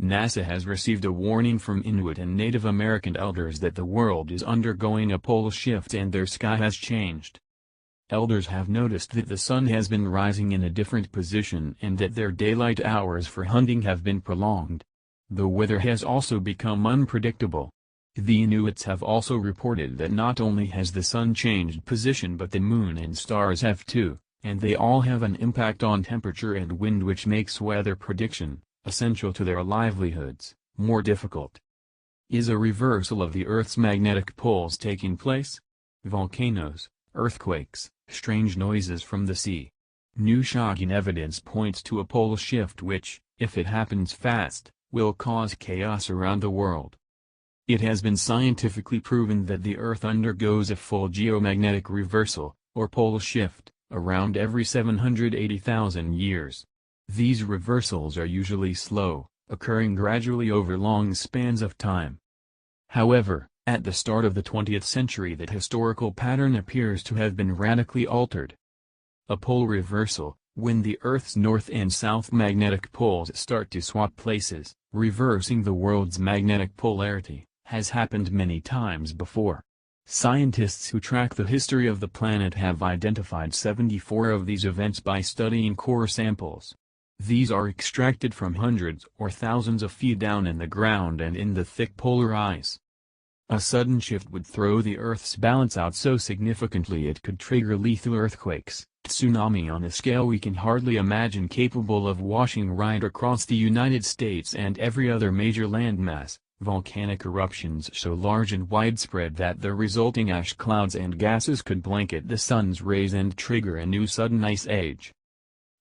NASA has received a warning from Inuit and Native American elders that the world is undergoing a pole shift and their sky has changed. Elders have noticed that the sun has been rising in a different position and that their daylight hours for hunting have been prolonged. The weather has also become unpredictable. The Inuits have also reported that not only has the sun changed position but the moon and stars have too, and they all have an impact on temperature and wind, which makes weather prediction, essential to their livelihoods, more difficult. Is a reversal of the Earth's magnetic poles taking place? Volcanoes, earthquakes, strange noises from the sea. New shocking evidence points to a pole shift which, if it happens fast, will cause chaos around the world. It has been scientifically proven that the Earth undergoes a full geomagnetic reversal, or pole shift, around every 780,000 years. These reversals are usually slow, occurring gradually over long spans of time. However, at the start of the 20th century that historical pattern appears to have been radically altered. A pole reversal, when the Earth's north and south magnetic poles start to swap places, reversing the world's magnetic polarity, has happened many times before. Scientists who track the history of the planet have identified 74 of these events by studying core samples. These are extracted from hundreds or thousands of feet down in the ground and in the thick polar ice. A sudden shift would throw the Earth's balance out so significantly it could trigger lethal earthquakes, tsunami on a scale we can hardly imagine, capable of washing right across the United States and every other major landmass, volcanic eruptions so large and widespread that the resulting ash clouds and gases could blanket the sun's rays and trigger a new sudden ice age.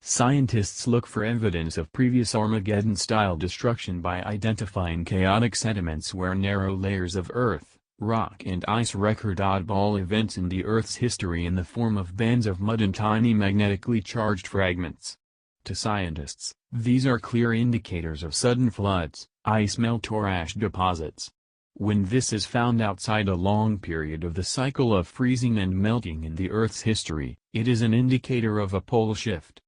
Scientists look for evidence of previous Armageddon-style destruction by identifying chaotic sediments where narrow layers of earth, rock and ice record oddball events in the Earth's history in the form of bands of mud and tiny magnetically charged fragments. To scientists, these are clear indicators of sudden floods, ice melt or ash deposits. When this is found outside a long period of the cycle of freezing and melting in the Earth's history, it is an indicator of a pole shift.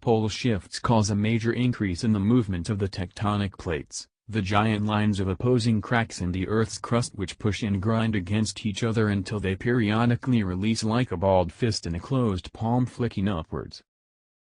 Pole shifts cause a major increase in the movement of the tectonic plates, the giant lines of opposing cracks in the Earth's crust which push and grind against each other until they periodically release like a balled fist in a closed palm flicking upwards.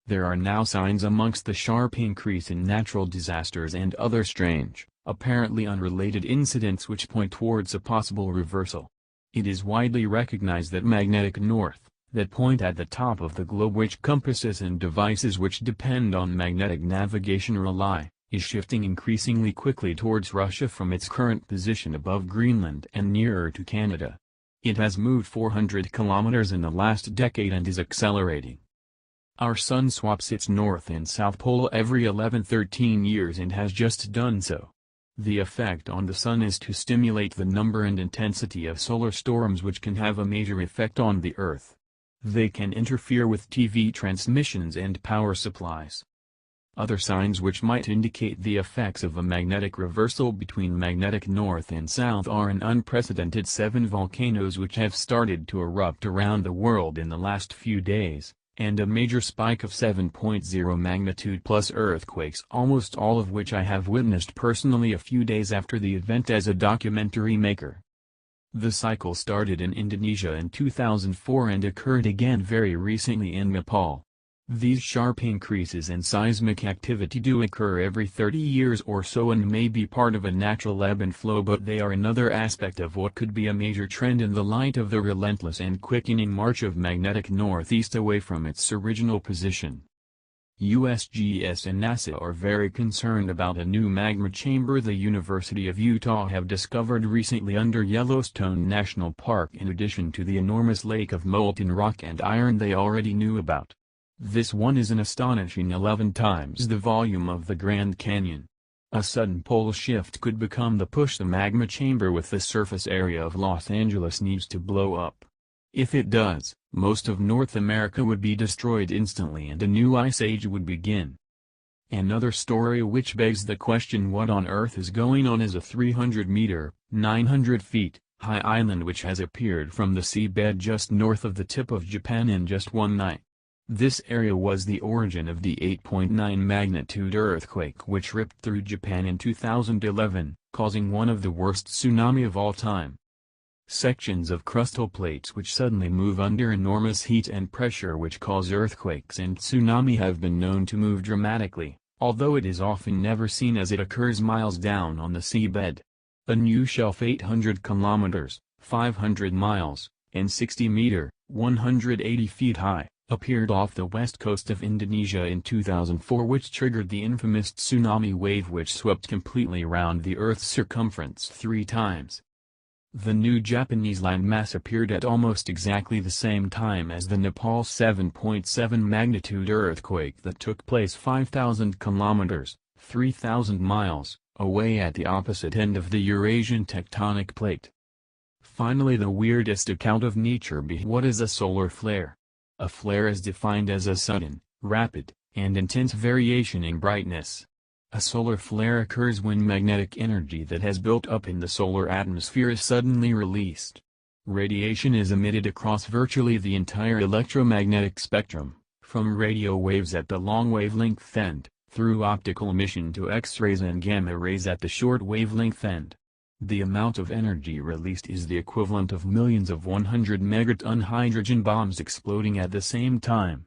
There are now signs amongst the sharp increase in natural disasters and other strange, apparently unrelated incidents which point towards a possible reversal. It is widely recognized that magnetic north, that point at the top of the globe which compasses and devices which depend on magnetic navigation rely, is shifting increasingly quickly towards Russia from its current position above Greenland and nearer to Canada. It has moved 400 kilometers in the last decade and is accelerating. Our sun swaps its north and south pole every 11-13 years and has just done so. The effect on the sun is to stimulate the number and intensity of solar storms which can have a major effect on the Earth. They can interfere with TV transmissions and power supplies. Other signs which might indicate the effects of a magnetic reversal between magnetic north and south are an unprecedented 7 volcanoes which have started to erupt around the world in the last few days, and a major spike of 7.0 magnitude plus earthquakes, almost all of which I have witnessed personally a few days after the event as a documentary maker. The cycle started in Indonesia in 2004 and occurred again very recently in Nepal. These sharp increases in seismic activity do occur every 30 years or so and may be part of a natural ebb and flow, but they are another aspect of what could be a major trend in the light of the relentless and quickening march of magnetic northeast away from its original position. USGS and NASA are very concerned about a new magma chamber the University of Utah have discovered recently under Yellowstone National Park, in addition to the enormous lake of molten rock and iron they already knew about. This one is an astonishing 11 times the volume of the Grand Canyon. A sudden pole shift could become the push the magma chamber with the surface area of Los Angeles needs to blow up. If it does, most of North America would be destroyed instantly and a new ice age would begin. Another story which begs the question what on earth is going on is a 300-meter, 900 feet, high island which has appeared from the seabed just north of the tip of Japan in just one night. This area was the origin of the 8.9 magnitude earthquake which ripped through Japan in 2011, causing one of the worst tsunami of all time. Sections of crustal plates which suddenly move under enormous heat and pressure which cause earthquakes and tsunami have been known to move dramatically, although it is often never seen as it occurs miles down on the seabed. A new shelf 800 kilometers, 500 miles, and 60 meter, 180 feet high, appeared off the west coast of Indonesia in 2004 which triggered the infamous tsunami wave which swept completely around the Earth's circumference 3 times. The new Japanese landmass appeared at almost exactly the same time as the Nepal 7.7 magnitude earthquake that took place 5,000 kilometers, 3,000 miles, away at the opposite end of the Eurasian tectonic plate. Finally, the weirdest account of nature behind what is a solar flare. A flare is defined as a sudden, rapid, and intense variation in brightness. A solar flare occurs when magnetic energy that has built up in the solar atmosphere is suddenly released. Radiation is emitted across virtually the entire electromagnetic spectrum, from radio waves at the long wavelength end, through optical emission to X-rays and gamma rays at the short wavelength end. The amount of energy released is the equivalent of millions of 100 megaton hydrogen bombs exploding at the same time.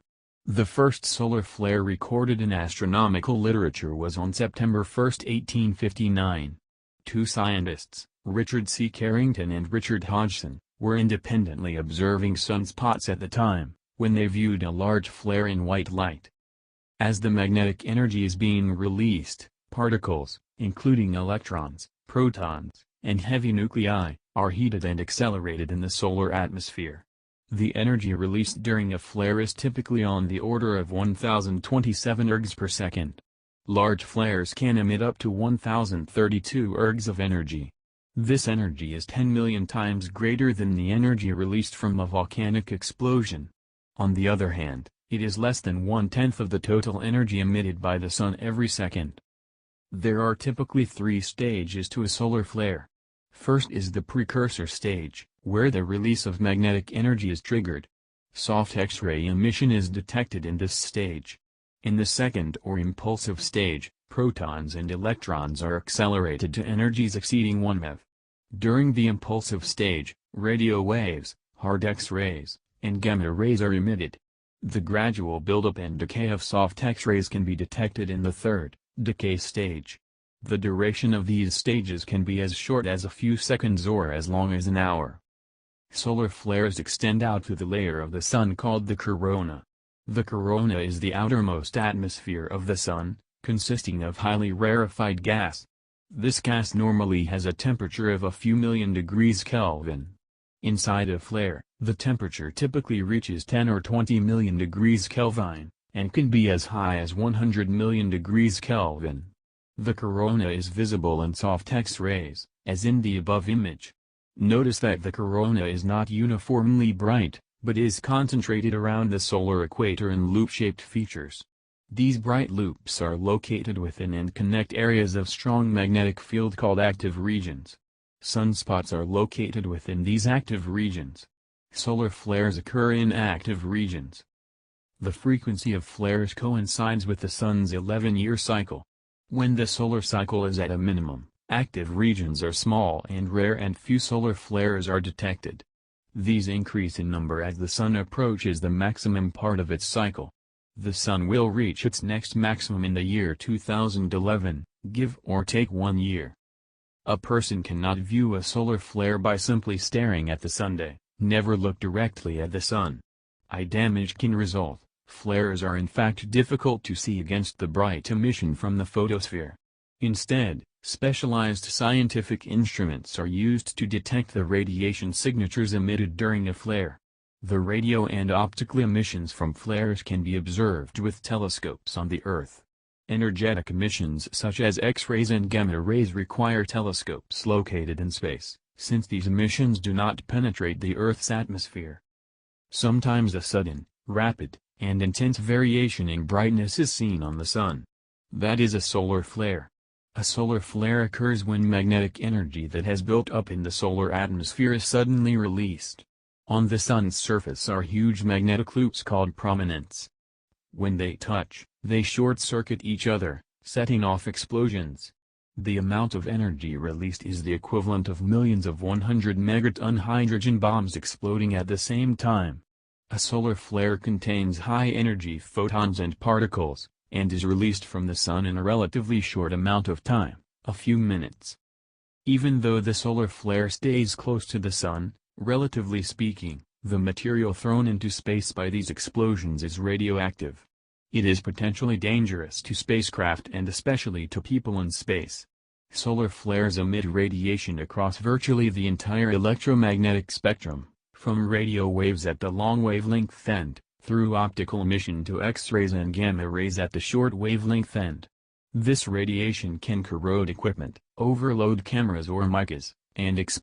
The first solar flare recorded in astronomical literature was on September 1, 1859. 2 scientists, Richard C. Carrington and Richard Hodgson, were independently observing sunspots at the time, when they viewed a large flare in white light. As the magnetic energy is being released, particles, including electrons, protons, and heavy nuclei, are heated and accelerated in the solar atmosphere. The energy released during a flare is typically on the order of 1027 ergs per second. Large flares can emit up to 1032 ergs of energy. This energy is 10 million times greater than the energy released from a volcanic explosion. On the other hand, it is less than 1/10 of the total energy emitted by the Sun every second. There are typically 3 stages to a solar flare. First is the precursor stage, where the release of magnetic energy is triggered. Soft X-ray emission is detected in this stage. In the second or impulsive stage, protons and electrons are accelerated to energies exceeding 1 MeV. During the impulsive stage, radio waves, hard X-rays, and gamma rays are emitted. The gradual buildup and decay of soft X-rays can be detected in the third, decay stage. The duration of these stages can be as short as a few seconds or as long as an hour. Solar flares extend out to the layer of the Sun called the corona. The corona is the outermost atmosphere of the Sun, consisting of highly rarefied gas. This gas normally has a temperature of a few million degrees Kelvin. Inside a flare, the temperature typically reaches 10 or 20 million degrees Kelvin, and can be as high as 100 million degrees Kelvin. The corona is visible in soft X-rays, as in the above image. Notice that the corona is not uniformly bright, but is concentrated around the solar equator in loop-shaped features. These bright loops are located within and connect areas of strong magnetic field called active regions. Sunspots are located within these active regions. Solar flares occur in active regions. The frequency of flares coincides with the Sun's 11-year cycle. When the solar cycle is at a minimum, active regions are small and rare and few solar flares are detected. These increase in number as the Sun approaches the maximum part of its cycle. The Sun will reach its next maximum in the year 2011, give or take 1 year. A person cannot view a solar flare by simply staring at the Sun. Never look directly at the Sun. Eye damage can result. Flares are in fact difficult to see against the bright emission from the photosphere. Instead, specialized scientific instruments are used to detect the radiation signatures emitted during a flare. The radio and optical emissions from flares can be observed with telescopes on the Earth. Energetic emissions such as X-rays and gamma rays require telescopes located in space, since these emissions do not penetrate the Earth's atmosphere. Sometimes a sudden, rapid, and intense variation in brightness is seen on the Sun. That is a solar flare. A solar flare occurs when magnetic energy that has built up in the solar atmosphere is suddenly released. On the Sun's surface are huge magnetic loops called prominence. When they touch, they short-circuit each other, setting off explosions. The amount of energy released is the equivalent of millions of 100 megaton hydrogen bombs exploding at the same time. A solar flare contains high-energy photons and particles, and is released from the sun in a relatively short amount of time, a few minutes. Even though the solar flare stays close to the sun, relatively speaking, the material thrown into space by these explosions is radioactive. It is potentially dangerous to spacecraft and especially to people in space. Solar flares emit radiation across virtually the entire electromagnetic spectrum, from radio waves at the long wavelength end, through optical emission to X-rays and gamma rays at the short wavelength end. This radiation can corrode equipment, overload cameras or micas, and explode